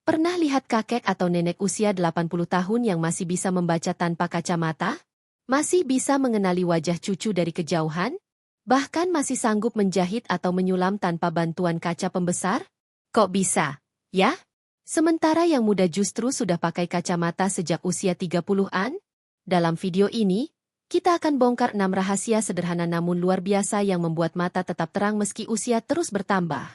Pernah lihat kakek atau nenek usia 80 tahun yang masih bisa membaca tanpa kacamata? Masih bisa mengenali wajah cucu dari kejauhan? Bahkan masih sanggup menjahit atau menyulam tanpa bantuan kaca pembesar? Kok bisa? Ya? Sementara yang muda justru sudah pakai kacamata sejak usia 30-an? Dalam video ini, kita akan bongkar 6 rahasia sederhana namun luar biasa yang membuat mata tetap terang meski usia terus bertambah.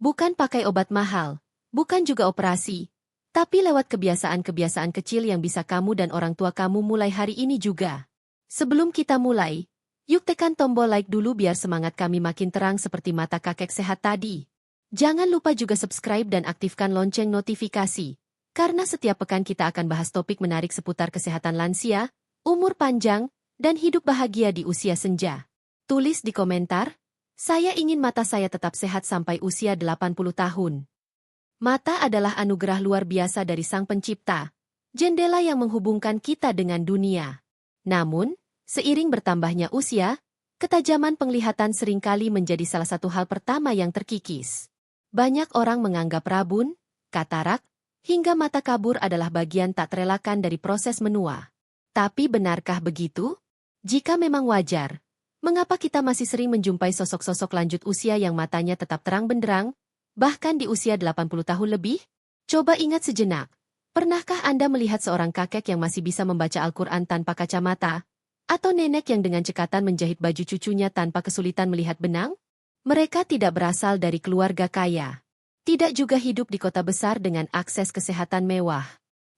Bukan pakai obat mahal, bukan juga operasi, tapi lewat kebiasaan-kebiasaan kecil yang bisa kamu dan orang tua kamu mulai hari ini juga. Sebelum kita mulai, yuk tekan tombol like dulu biar semangat kami makin terang seperti mata kakek sehat tadi. Jangan lupa juga subscribe dan aktifkan lonceng notifikasi, karena setiap pekan kita akan bahas topik menarik seputar kesehatan lansia, umur panjang, dan hidup bahagia di usia senja. Tulis di komentar, saya ingin mata saya tetap sehat sampai usia 80 tahun. Mata adalah anugerah luar biasa dari Sang Pencipta, jendela yang menghubungkan kita dengan dunia. Namun, seiring bertambahnya usia, ketajaman penglihatan seringkali menjadi salah satu hal pertama yang terkikis. Banyak orang menganggap rabun, katarak, hingga mata kabur adalah bagian tak terelakkan dari proses menua. Tapi benarkah begitu? Jika memang wajar, mengapa kita masih sering menjumpai sosok-sosok lanjut usia yang matanya tetap terang benderang, bahkan di usia 80 tahun lebih? Coba ingat sejenak, pernahkah Anda melihat seorang kakek yang masih bisa membaca Al-Quran tanpa kacamata? Atau nenek yang dengan cekatan menjahit baju cucunya tanpa kesulitan melihat benang? Mereka tidak berasal dari keluarga kaya. Tidak juga hidup di kota besar dengan akses kesehatan mewah.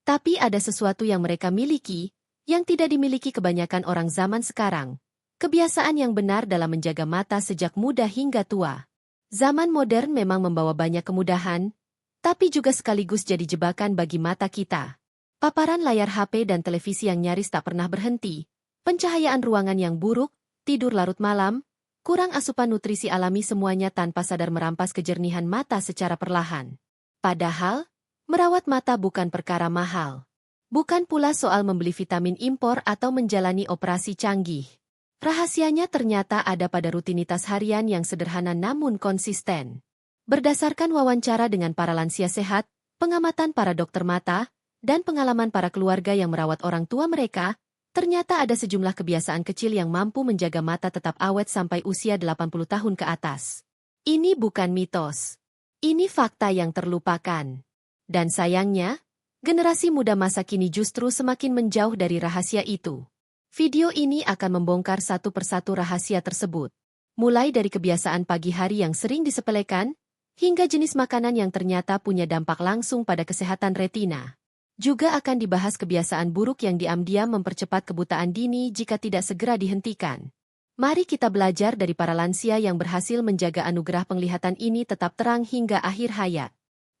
Tapi ada sesuatu yang mereka miliki, yang tidak dimiliki kebanyakan orang zaman sekarang. Kebiasaan yang benar dalam menjaga mata sejak muda hingga tua. Zaman modern memang membawa banyak kemudahan, tapi juga sekaligus jadi jebakan bagi mata kita. Paparan layar HP dan televisi yang nyaris tak pernah berhenti, pencahayaan ruangan yang buruk, tidur larut malam, kurang asupan nutrisi alami semuanya tanpa sadar merampas kejernihan mata secara perlahan. Padahal, merawat mata bukan perkara mahal. Bukan pula soal membeli vitamin impor atau menjalani operasi canggih. Rahasianya ternyata ada pada rutinitas harian yang sederhana namun konsisten. Berdasarkan wawancara dengan para lansia sehat, pengamatan para dokter mata, dan pengalaman para keluarga yang merawat orang tua mereka, ternyata ada sejumlah kebiasaan kecil yang mampu menjaga mata tetap awet sampai usia 80 tahun ke atas. Ini bukan mitos. Ini fakta yang terlupakan. Dan sayangnya, generasi muda masa kini justru semakin menjauh dari rahasia itu. Video ini akan membongkar satu persatu rahasia tersebut. Mulai dari kebiasaan pagi hari yang sering disepelekan, hingga jenis makanan yang ternyata punya dampak langsung pada kesehatan retina. Juga akan dibahas kebiasaan buruk yang diam-diam mempercepat kebutaan dini jika tidak segera dihentikan. Mari kita belajar dari para lansia yang berhasil menjaga anugerah penglihatan ini tetap terang hingga akhir hayat.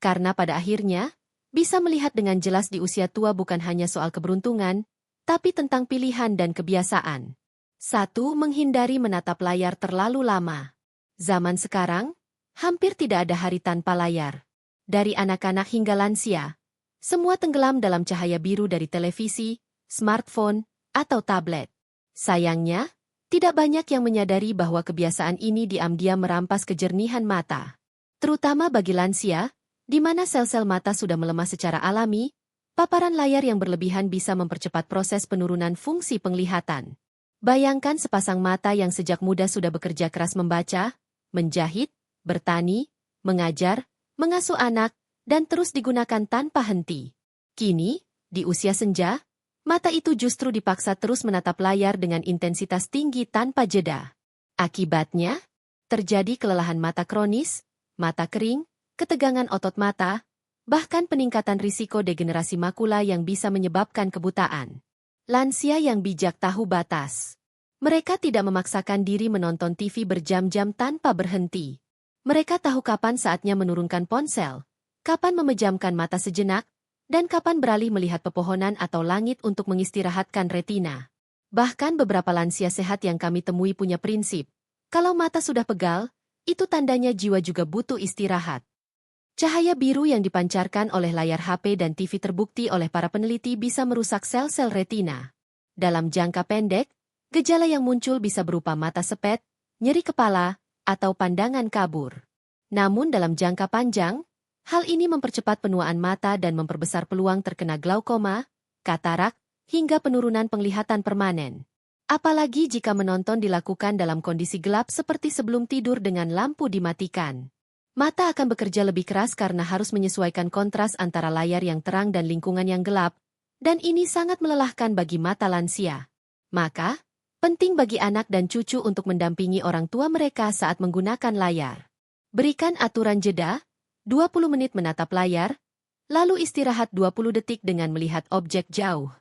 Karena pada akhirnya, bisa melihat dengan jelas di usia tua bukan hanya soal keberuntungan, tapi tentang pilihan dan kebiasaan. 1. Menghindari menatap layar terlalu lama. Zaman sekarang, hampir tidak ada hari tanpa layar. Dari anak-anak hingga lansia, semua tenggelam dalam cahaya biru dari televisi, smartphone, atau tablet. Sayangnya, tidak banyak yang menyadari bahwa kebiasaan ini diam-diam merampas kejernihan mata. Terutama bagi lansia, di mana sel-sel mata sudah melemah secara alami, paparan layar yang berlebihan bisa mempercepat proses penurunan fungsi penglihatan. Bayangkan sepasang mata yang sejak muda sudah bekerja keras membaca, menjahit, bertani, mengajar, mengasuh anak, dan terus digunakan tanpa henti. Kini, di usia senja, mata itu justru dipaksa terus menatap layar dengan intensitas tinggi tanpa jeda. Akibatnya, terjadi kelelahan mata kronis, mata kering, ketegangan otot mata, bahkan peningkatan risiko degenerasi makula yang bisa menyebabkan kebutaan. Lansia yang bijak tahu batas. Mereka tidak memaksakan diri menonton TV berjam-jam tanpa berhenti. Mereka tahu kapan saatnya menurunkan ponsel, kapan memejamkan mata sejenak, dan kapan beralih melihat pepohonan atau langit untuk mengistirahatkan retina. Bahkan beberapa lansia sehat yang kami temui punya prinsip, kalau mata sudah pegal, itu tandanya jiwa juga butuh istirahat. Cahaya biru yang dipancarkan oleh layar HP dan TV terbukti oleh para peneliti bisa merusak sel-sel retina. Dalam jangka pendek, gejala yang muncul bisa berupa mata sepet, nyeri kepala, atau pandangan kabur. Namun dalam jangka panjang, Hal ini mempercepat penuaan mata dan memperbesar peluang terkena glaukoma, katarak, hingga penurunan penglihatan permanen. Apalagi jika menonton dilakukan dalam kondisi gelap seperti sebelum tidur dengan lampu dimatikan. Mata akan bekerja lebih keras karena harus menyesuaikan kontras antara layar yang terang dan lingkungan yang gelap, dan ini sangat melelahkan bagi mata lansia. Maka, penting bagi anak dan cucu untuk mendampingi orang tua mereka saat menggunakan layar. Berikan aturan jeda, 20 menit menatap layar, lalu istirahat 20 detik dengan melihat objek jauh.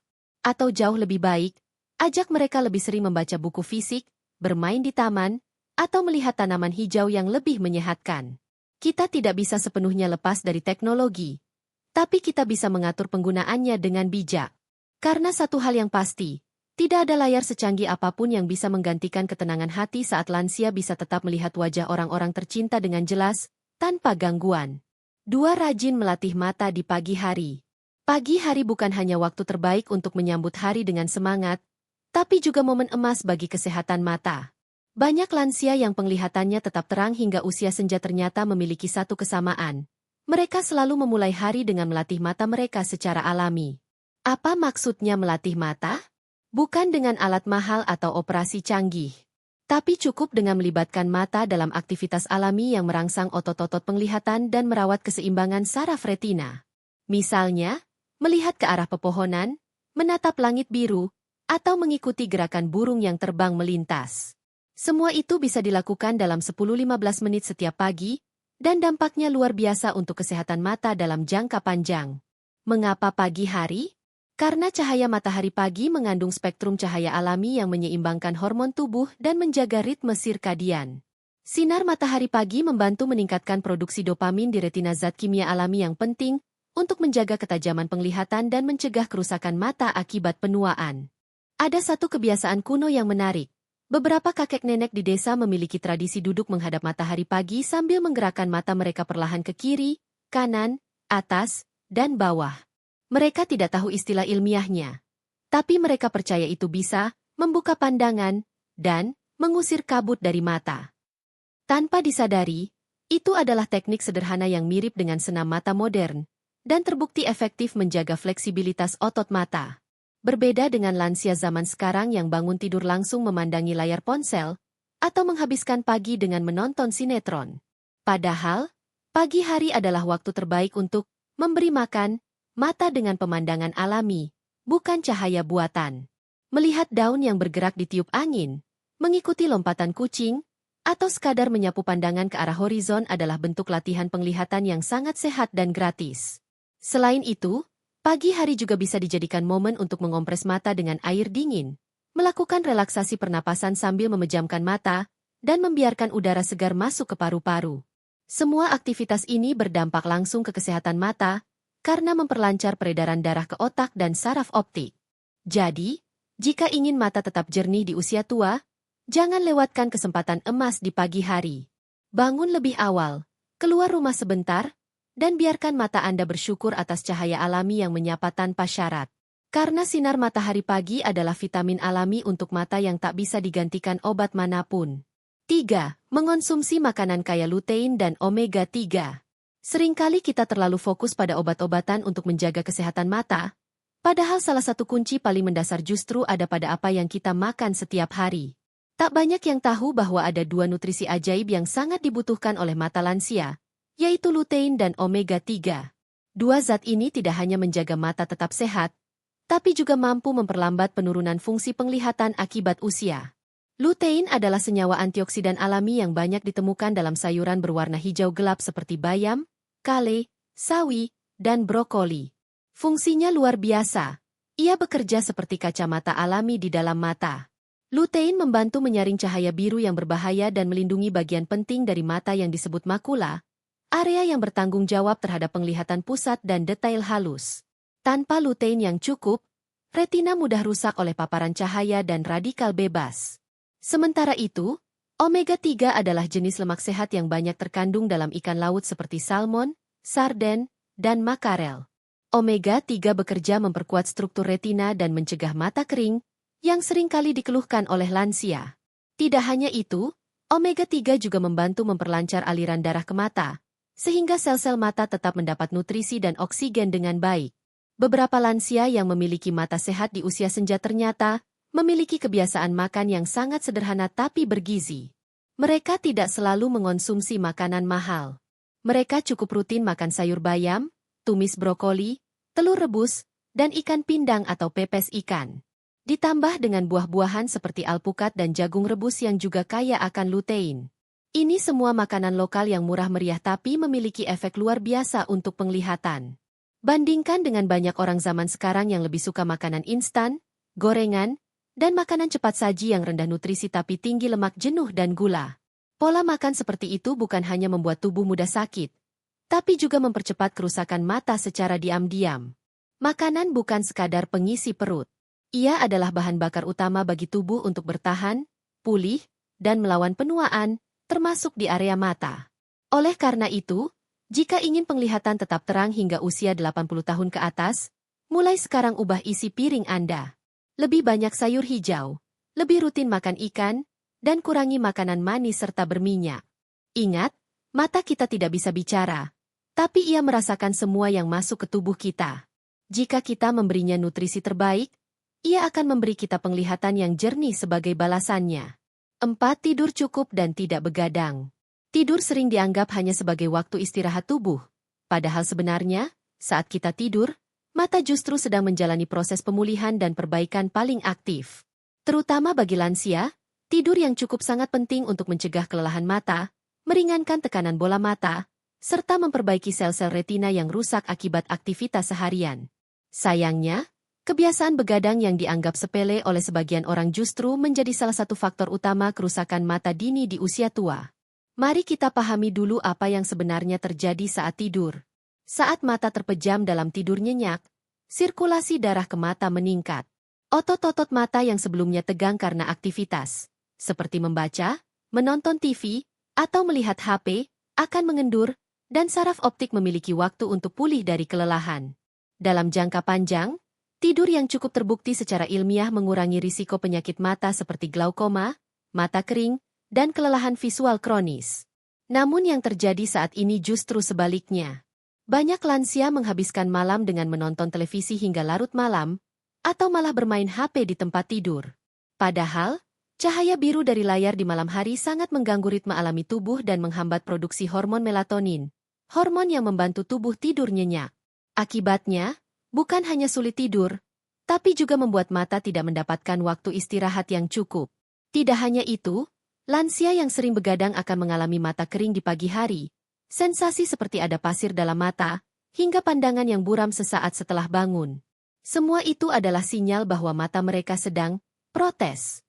Atau jauh lebih baik, ajak mereka lebih sering membaca buku fisik, bermain di taman, atau melihat tanaman hijau yang lebih menyehatkan. Kita tidak bisa sepenuhnya lepas dari teknologi, tapi kita bisa mengatur penggunaannya dengan bijak. Karena satu hal yang pasti, tidak ada layar secanggih apapun yang bisa menggantikan ketenangan hati saat lansia bisa tetap melihat wajah orang-orang tercinta dengan jelas, tanpa gangguan. 2. Rajin melatih mata di pagi hari. Pagi hari bukan hanya waktu terbaik untuk menyambut hari dengan semangat, tapi juga momen emas bagi kesehatan mata. Banyak lansia yang penglihatannya tetap terang hingga usia senja ternyata memiliki satu kesamaan. Mereka selalu memulai hari dengan melatih mata mereka secara alami. Apa maksudnya melatih mata? Bukan dengan alat mahal atau operasi canggih. Tapi cukup dengan melibatkan mata dalam aktivitas alami yang merangsang otot-otot penglihatan dan merawat keseimbangan saraf retina. Misalnya, melihat ke arah pepohonan, menatap langit biru, atau mengikuti gerakan burung yang terbang melintas. Semua itu bisa dilakukan dalam 10-15 menit setiap pagi, dan dampaknya luar biasa untuk kesehatan mata dalam jangka panjang. Mengapa pagi hari? Karena cahaya matahari pagi mengandung spektrum cahaya alami yang menyeimbangkan hormon tubuh dan menjaga ritme sirkadian. Sinar matahari pagi membantu meningkatkan produksi dopamin di retina, zat kimia alami yang penting untuk menjaga ketajaman penglihatan dan mencegah kerusakan mata akibat penuaan. Ada satu kebiasaan kuno yang menarik. Beberapa kakek nenek di desa memiliki tradisi duduk menghadap matahari pagi sambil menggerakkan mata mereka perlahan ke kiri, kanan, atas, dan bawah. Mereka tidak tahu istilah ilmiahnya. Tapi mereka percaya itu bisa membuka pandangan dan mengusir kabut dari mata. Tanpa disadari, itu adalah teknik sederhana yang mirip dengan senam mata modern dan terbukti efektif menjaga fleksibilitas otot mata. Berbeda dengan lansia zaman sekarang yang bangun tidur langsung memandangi layar ponsel atau menghabiskan pagi dengan menonton sinetron. Padahal, pagi hari adalah waktu terbaik untuk memberi makan mata dengan pemandangan alami, bukan cahaya buatan. Melihat daun yang bergerak di tiup angin, mengikuti lompatan kucing, atau sekadar menyapu pandangan ke arah horizon adalah bentuk latihan penglihatan yang sangat sehat dan gratis. Selain itu, pagi hari juga bisa dijadikan momen untuk mengompres mata dengan air dingin, melakukan relaksasi pernapasan sambil memejamkan mata, dan membiarkan udara segar masuk ke paru-paru. Semua aktivitas ini berdampak langsung ke kesehatan mata, karena memperlancar peredaran darah ke otak dan saraf optik. Jadi, jika ingin mata tetap jernih di usia tua, jangan lewatkan kesempatan emas di pagi hari. Bangun lebih awal, keluar rumah sebentar, dan biarkan mata Anda bersyukur atas cahaya alami yang menyapa tanpa syarat. Karena sinar matahari pagi adalah vitamin alami untuk mata yang tak bisa digantikan obat manapun. 3. Mengonsumsi makanan kaya lutein dan omega 3. Seringkali kita terlalu fokus pada obat-obatan untuk menjaga kesehatan mata, padahal salah satu kunci paling mendasar justru ada pada apa yang kita makan setiap hari. Tak banyak yang tahu bahwa ada 2 nutrisi ajaib yang sangat dibutuhkan oleh mata lansia, yaitu lutein dan omega 3. 2 zat ini tidak hanya menjaga mata tetap sehat, tapi juga mampu memperlambat penurunan fungsi penglihatan akibat usia. Lutein adalah senyawa antioksidan alami yang banyak ditemukan dalam sayuran berwarna hijau gelap seperti bayam, kale, sawi, dan brokoli. Fungsinya luar biasa. Ia bekerja seperti kacamata alami di dalam mata. Lutein membantu menyaring cahaya biru yang berbahaya dan melindungi bagian penting dari mata yang disebut makula, area yang bertanggung jawab terhadap penglihatan pusat dan detail halus. Tanpa lutein yang cukup, retina mudah rusak oleh paparan cahaya dan radikal bebas. Sementara itu, omega 3 adalah jenis lemak sehat yang banyak terkandung dalam ikan laut seperti salmon, sarden, dan makarel. Omega 3 bekerja memperkuat struktur retina dan mencegah mata kering, yang seringkali dikeluhkan oleh lansia. Tidak hanya itu, omega 3 juga membantu memperlancar aliran darah ke mata, sehingga sel-sel mata tetap mendapat nutrisi dan oksigen dengan baik. Beberapa lansia yang memiliki mata sehat di usia senja ternyata memiliki kebiasaan makan yang sangat sederhana tapi bergizi. Mereka tidak selalu mengonsumsi makanan mahal. Mereka cukup rutin makan sayur bayam, tumis brokoli, telur rebus, dan ikan pindang atau pepes ikan. Ditambah dengan buah-buahan seperti alpukat dan jagung rebus yang juga kaya akan lutein. Ini semua makanan lokal yang murah meriah tapi memiliki efek luar biasa untuk penglihatan. Bandingkan dengan banyak orang zaman sekarang yang lebih suka makanan instan, gorengan, dan makanan cepat saji yang rendah nutrisi tapi tinggi lemak jenuh dan gula. Pola makan seperti itu bukan hanya membuat tubuh mudah sakit, tapi juga mempercepat kerusakan mata secara diam-diam. Makanan bukan sekadar pengisi perut. Ia adalah bahan bakar utama bagi tubuh untuk bertahan, pulih, dan melawan penuaan, termasuk di area mata. Oleh karena itu, jika ingin penglihatan tetap terang hingga usia 80 tahun ke atas, mulai sekarang ubah isi piring Anda. Lebih banyak sayur hijau, lebih rutin makan ikan, dan kurangi makanan manis serta berminyak. Ingat, mata kita tidak bisa bicara, tapi ia merasakan semua yang masuk ke tubuh kita. Jika kita memberinya nutrisi terbaik, ia akan memberi kita penglihatan yang jernih sebagai balasannya. 4. Tidur cukup dan tidak begadang. Tidur sering dianggap hanya sebagai waktu istirahat tubuh, padahal sebenarnya, saat kita tidur, mata justru sedang menjalani proses pemulihan dan perbaikan paling aktif. Terutama bagi lansia, tidur yang cukup sangat penting untuk mencegah kelelahan mata, meringankan tekanan bola mata, serta memperbaiki sel-sel retina yang rusak akibat aktivitas seharian. Sayangnya, kebiasaan begadang yang dianggap sepele oleh sebagian orang justru menjadi salah satu faktor utama kerusakan mata dini di usia tua. Mari kita pahami dulu apa yang sebenarnya terjadi saat tidur. Saat mata terpejam dalam tidur nyenyak, sirkulasi darah ke mata meningkat. Otot-otot mata yang sebelumnya tegang karena aktivitas, seperti membaca, menonton TV, atau melihat HP, akan mengendur, dan saraf optik memiliki waktu untuk pulih dari kelelahan. Dalam jangka panjang, tidur yang cukup terbukti secara ilmiah mengurangi risiko penyakit mata seperti glaukoma, mata kering, dan kelelahan visual kronis. Namun yang terjadi saat ini justru sebaliknya. Banyak lansia menghabiskan malam dengan menonton televisi hingga larut malam, atau malah bermain HP di tempat tidur. Padahal, cahaya biru dari layar di malam hari sangat mengganggu ritme alami tubuh dan menghambat produksi hormon melatonin, hormon yang membantu tubuh tidur nyenyak. Akibatnya, bukan hanya sulit tidur, tapi juga membuat mata tidak mendapatkan waktu istirahat yang cukup. Tidak hanya itu, lansia yang sering begadang akan mengalami mata kering di pagi hari, sensasi seperti ada pasir dalam mata, hingga pandangan yang buram sesaat setelah bangun. Semua itu adalah sinyal bahwa mata mereka sedang protes.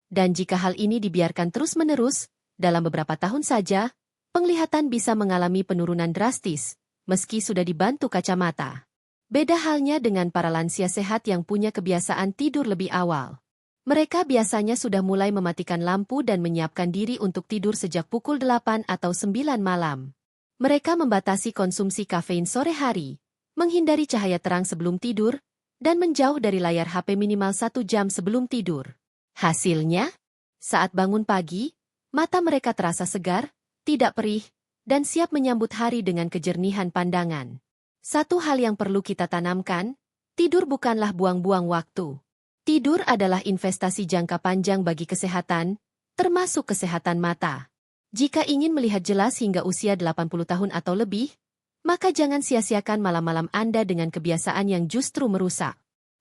Dan jika hal ini dibiarkan terus-menerus, dalam beberapa tahun saja, penglihatan bisa mengalami penurunan drastis, meski sudah dibantu kacamata. Beda halnya dengan para lansia sehat yang punya kebiasaan tidur lebih awal. Mereka biasanya sudah mulai mematikan lampu dan menyiapkan diri untuk tidur sejak pukul 8 atau 9 malam. Mereka membatasi konsumsi kafein sore hari, menghindari cahaya terang sebelum tidur, dan menjauh dari layar HP minimal 1 jam sebelum tidur. Hasilnya, saat bangun pagi, mata mereka terasa segar, tidak perih, dan siap menyambut hari dengan kejernihan pandangan. Satu hal yang perlu kita tanamkan, tidur bukanlah buang-buang waktu. Tidur adalah investasi jangka panjang bagi kesehatan, termasuk kesehatan mata. Jika ingin melihat jelas hingga usia 80 tahun atau lebih, maka jangan sia-siakan malam-malam Anda dengan kebiasaan yang justru merusak.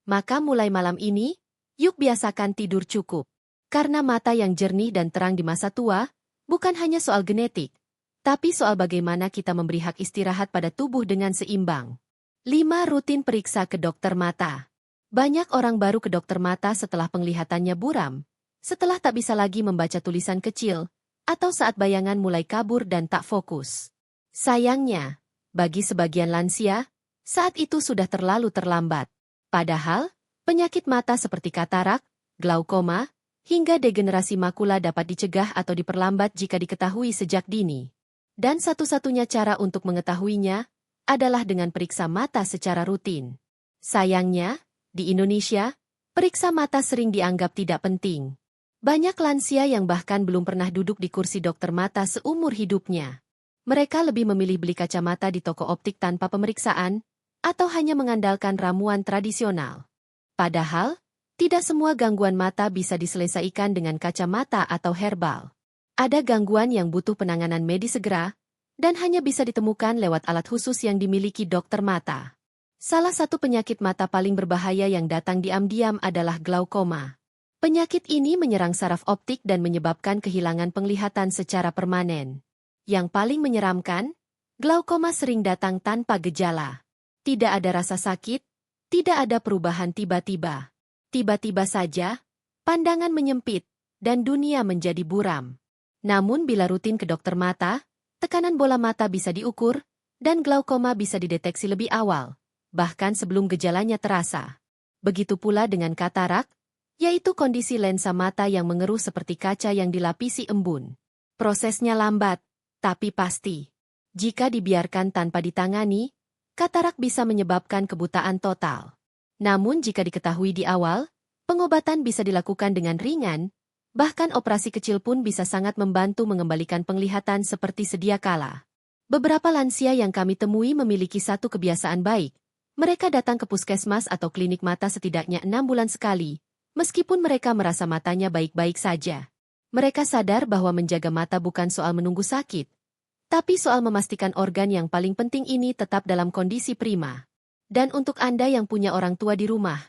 Maka mulai malam ini, yuk biasakan tidur cukup. Karena mata yang jernih dan terang di masa tua, bukan hanya soal genetik, tapi soal bagaimana kita memberi hak istirahat pada tubuh dengan seimbang. 5. Rutin periksa ke dokter mata. Banyak orang baru ke dokter mata setelah penglihatannya buram, setelah tak bisa lagi membaca tulisan kecil, atau saat bayangan mulai kabur dan tak fokus. Sayangnya, bagi sebagian lansia, saat itu sudah terlalu terlambat. Padahal, penyakit mata seperti katarak, glaukoma, hingga degenerasi makula dapat dicegah atau diperlambat jika diketahui sejak dini. Dan satu-satunya cara untuk mengetahuinya adalah dengan periksa mata secara rutin. Sayangnya, di Indonesia, periksa mata sering dianggap tidak penting. Banyak lansia yang bahkan belum pernah duduk di kursi dokter mata seumur hidupnya. Mereka lebih memilih beli kacamata di toko optik tanpa pemeriksaan, atau hanya mengandalkan ramuan tradisional. Padahal, tidak semua gangguan mata bisa diselesaikan dengan kacamata atau herbal. Ada gangguan yang butuh penanganan medis segera, dan hanya bisa ditemukan lewat alat khusus yang dimiliki dokter mata. Salah satu penyakit mata paling berbahaya yang datang diam-diam adalah glaukoma. Penyakit ini menyerang saraf optik dan menyebabkan kehilangan penglihatan secara permanen. Yang paling menyeramkan, glaukoma sering datang tanpa gejala. Tidak ada rasa sakit, tidak ada perubahan tiba-tiba. Tiba-tiba saja, pandangan menyempit, dan dunia menjadi buram. Namun bila rutin ke dokter mata, tekanan bola mata bisa diukur, dan glaukoma bisa dideteksi lebih awal, bahkan sebelum gejalanya terasa. Begitu pula dengan katarak, yaitu kondisi lensa mata yang mengeruh seperti kaca yang dilapisi embun. Prosesnya lambat, tapi pasti. Jika dibiarkan tanpa ditangani, katarak bisa menyebabkan kebutaan total. Namun jika diketahui di awal, pengobatan bisa dilakukan dengan ringan, bahkan operasi kecil pun bisa sangat membantu mengembalikan penglihatan seperti sedia kala. Beberapa lansia yang kami temui memiliki satu kebiasaan baik. Mereka datang ke puskesmas atau klinik mata setidaknya 6 bulan sekali, meskipun mereka merasa matanya baik-baik saja. Mereka sadar bahwa menjaga mata bukan soal menunggu sakit, tapi soal memastikan organ yang paling penting ini tetap dalam kondisi prima. Dan untuk Anda yang punya orang tua di rumah,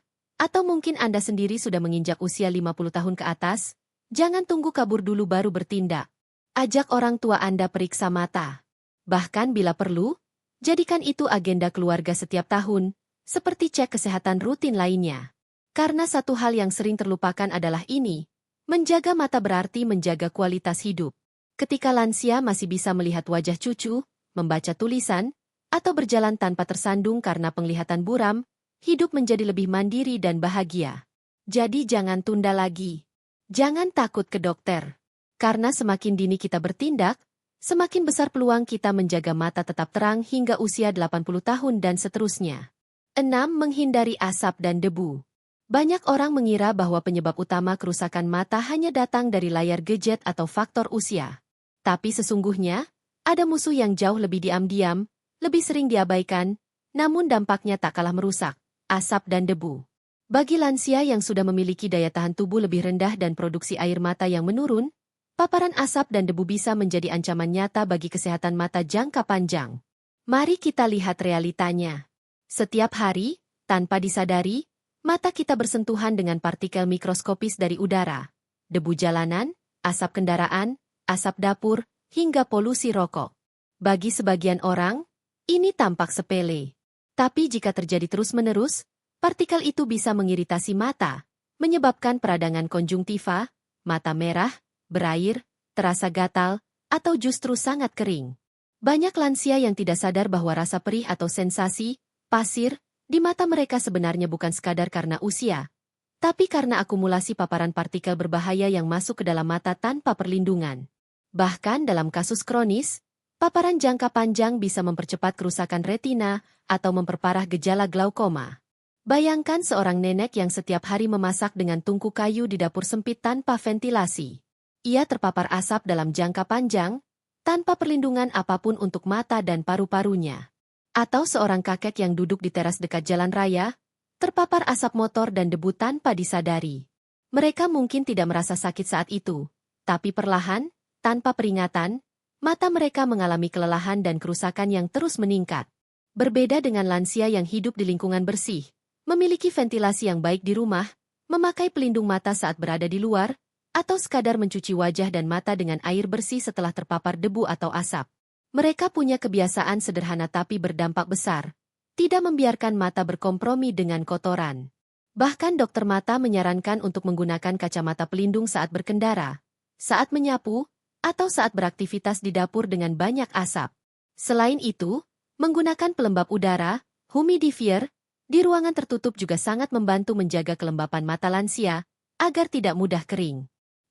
atau mungkin Anda sendiri sudah menginjak usia 50 tahun ke atas, jangan tunggu kabur dulu baru bertindak. Ajak orang tua Anda periksa mata. Bahkan bila perlu, jadikan itu agenda keluarga setiap tahun, seperti cek kesehatan rutin lainnya. Karena satu hal yang sering terlupakan adalah ini, menjaga mata berarti menjaga kualitas hidup. Ketika lansia masih bisa melihat wajah cucu, membaca tulisan, atau berjalan tanpa tersandung karena penglihatan buram, hidup menjadi lebih mandiri dan bahagia. Jadi jangan tunda lagi. Jangan takut ke dokter. Karena semakin dini kita bertindak, semakin besar peluang kita menjaga mata tetap terang hingga usia 80 tahun dan seterusnya. 6. Menghindari asap dan debu. Banyak orang mengira bahwa penyebab utama kerusakan mata hanya datang dari layar gadget atau faktor usia. Tapi sesungguhnya, ada musuh yang jauh lebih diam-diam, lebih sering diabaikan, namun dampaknya tak kalah merusak, asap dan debu. Bagi lansia yang sudah memiliki daya tahan tubuh lebih rendah dan produksi air mata yang menurun, paparan asap dan debu bisa menjadi ancaman nyata bagi kesehatan mata jangka panjang. Mari kita lihat realitanya. Setiap hari, tanpa disadari, mata kita bersentuhan dengan partikel mikroskopis dari udara, debu jalanan, asap kendaraan, asap dapur, hingga polusi rokok. Bagi sebagian orang, ini tampak sepele. Tapi jika terjadi terus-menerus, partikel itu bisa mengiritasi mata, menyebabkan peradangan konjungtiva, mata merah, berair, terasa gatal, atau justru sangat kering. Banyak lansia yang tidak sadar bahwa rasa perih atau sensasi, pasir, di mata mereka sebenarnya bukan sekadar karena usia, tapi karena akumulasi paparan partikel berbahaya yang masuk ke dalam mata tanpa perlindungan. Bahkan dalam kasus kronis, paparan jangka panjang bisa mempercepat kerusakan retina atau memperparah gejala glaukoma. Bayangkan seorang nenek yang setiap hari memasak dengan tungku kayu di dapur sempit tanpa ventilasi. Ia terpapar asap dalam jangka panjang, tanpa perlindungan apapun untuk mata dan paru-parunya. Atau seorang kakek yang duduk di teras dekat jalan raya, terpapar asap motor dan debu tanpa disadari. Mereka mungkin tidak merasa sakit saat itu, tapi perlahan, tanpa peringatan, mata mereka mengalami kelelahan dan kerusakan yang terus meningkat. Berbeda dengan lansia yang hidup di lingkungan bersih, memiliki ventilasi yang baik di rumah, memakai pelindung mata saat berada di luar, atau sekadar mencuci wajah dan mata dengan air bersih setelah terpapar debu atau asap. Mereka punya kebiasaan sederhana tapi berdampak besar, tidak membiarkan mata berkompromi dengan kotoran. Bahkan dokter mata menyarankan untuk menggunakan kacamata pelindung saat berkendara, saat menyapu, atau saat beraktivitas di dapur dengan banyak asap. Selain itu, menggunakan pelembab udara, humidifier, di ruangan tertutup juga sangat membantu menjaga kelembapan mata lansia, agar tidak mudah kering.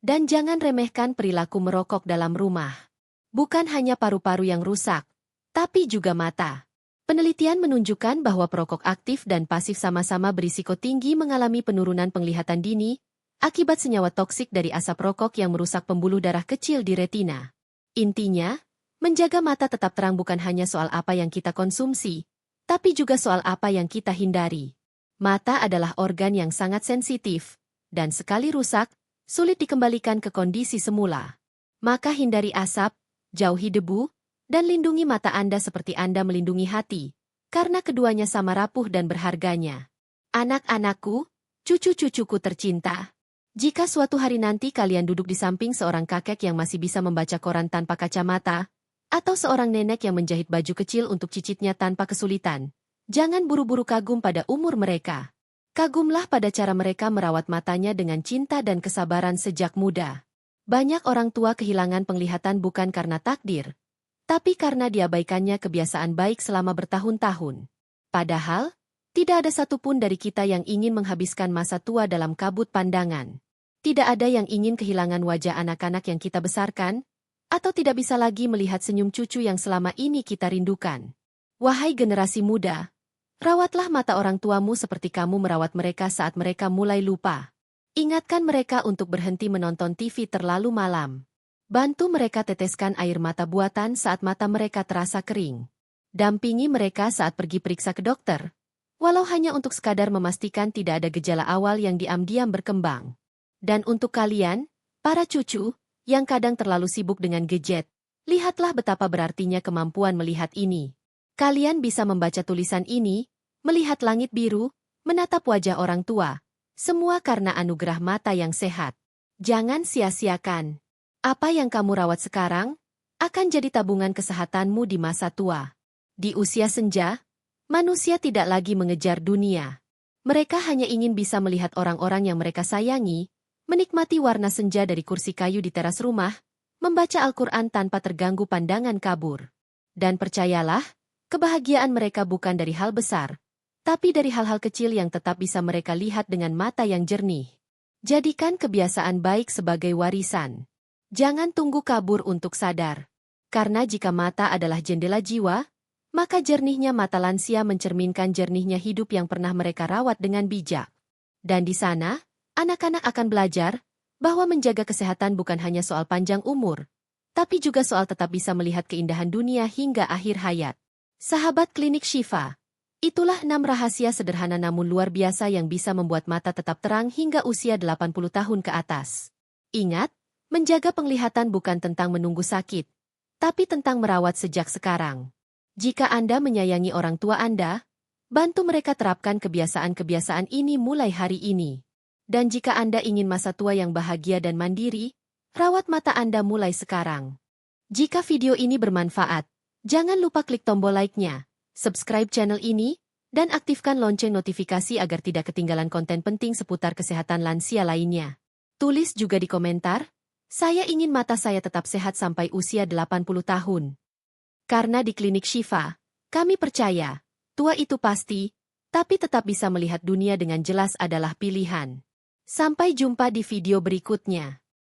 Dan jangan remehkan perilaku merokok dalam rumah. Bukan hanya paru-paru yang rusak, tapi juga mata. Penelitian menunjukkan bahwa perokok aktif dan pasif sama-sama berisiko tinggi mengalami penurunan penglihatan dini, akibat senyawa toksik dari asap rokok yang merusak pembuluh darah kecil di retina. Intinya, Menjaga mata tetap terang bukan hanya soal apa yang kita konsumsi, tapi juga soal apa yang kita hindari. Mata adalah organ yang sangat sensitif, dan sekali rusak, sulit dikembalikan ke kondisi semula. Maka hindari asap, jauhi debu, dan lindungi mata Anda seperti Anda melindungi hati, karena keduanya sama rapuh dan berharganya. Anak-anakku, cucu-cucuku tercinta. Jika suatu hari nanti kalian duduk di samping seorang kakek yang masih bisa membaca koran tanpa kacamata, atau seorang nenek yang menjahit baju kecil untuk cicitnya tanpa kesulitan, jangan buru-buru kagum pada umur mereka. Kagumlah pada cara mereka merawat matanya dengan cinta dan kesabaran sejak muda. Banyak orang tua kehilangan penglihatan bukan karena takdir, tapi karena diabaikannya kebiasaan baik selama bertahun-tahun. Padahal, tidak ada satupun dari kita yang ingin menghabiskan masa tua dalam kabut pandangan. Tidak ada yang ingin kehilangan wajah anak-anak yang kita besarkan, atau tidak bisa lagi melihat senyum cucu yang selama ini kita rindukan. Wahai generasi muda, rawatlah mata orang tuamu seperti kamu merawat mereka saat mereka mulai lupa. Ingatkan mereka untuk berhenti menonton TV terlalu malam. Bantu mereka teteskan air mata buatan saat mata mereka terasa kering. Dampingi mereka saat pergi periksa ke dokter, walau hanya untuk sekadar memastikan tidak ada gejala awal yang diam-diam berkembang. Dan untuk kalian, para cucu, yang kadang terlalu sibuk dengan gadget, lihatlah betapa berartinya kemampuan melihat ini. Kalian bisa membaca tulisan ini, melihat langit biru, menatap wajah orang tua, semua karena anugerah mata yang sehat. Jangan sia-siakan. Apa yang kamu rawat sekarang, akan jadi tabungan kesehatanmu di masa tua. Di usia senja, manusia tidak lagi mengejar dunia. Mereka hanya ingin bisa melihat orang-orang yang mereka sayangi, menikmati warna senja dari kursi kayu di teras rumah, membaca Al-Quran tanpa terganggu pandangan kabur. Dan percayalah, kebahagiaan mereka bukan dari hal besar, tapi dari hal-hal kecil yang tetap bisa mereka lihat dengan mata yang jernih. Jadikan kebiasaan baik sebagai warisan. Jangan tunggu kabur untuk sadar. Karena jika mata adalah jendela jiwa, maka jernihnya mata lansia mencerminkan jernihnya hidup yang pernah mereka rawat dengan bijak. Dan di sana, anak-anak akan belajar bahwa menjaga kesehatan bukan hanya soal panjang umur, tapi juga soal tetap bisa melihat keindahan dunia hingga akhir hayat. Sahabat Klinik Shifa, itulah 6 rahasia sederhana namun luar biasa yang bisa membuat mata tetap terang hingga usia 80 tahun ke atas. Ingat, menjaga penglihatan bukan tentang menunggu sakit, tapi tentang merawat sejak sekarang. Jika Anda menyayangi orang tua Anda, bantu mereka terapkan kebiasaan-kebiasaan ini mulai hari ini. Dan jika Anda ingin masa tua yang bahagia dan mandiri, rawat mata Anda mulai sekarang. Jika video ini bermanfaat, jangan lupa klik tombol like-nya, subscribe channel ini, dan aktifkan lonceng notifikasi agar tidak ketinggalan konten penting seputar kesehatan lansia lainnya. Tulis juga di komentar, saya ingin mata saya tetap sehat sampai usia 80 tahun. Karena di Klinik Shifa, kami percaya, tua itu pasti, tapi tetap bisa melihat dunia dengan jelas adalah pilihan. Sampai jumpa di video berikutnya.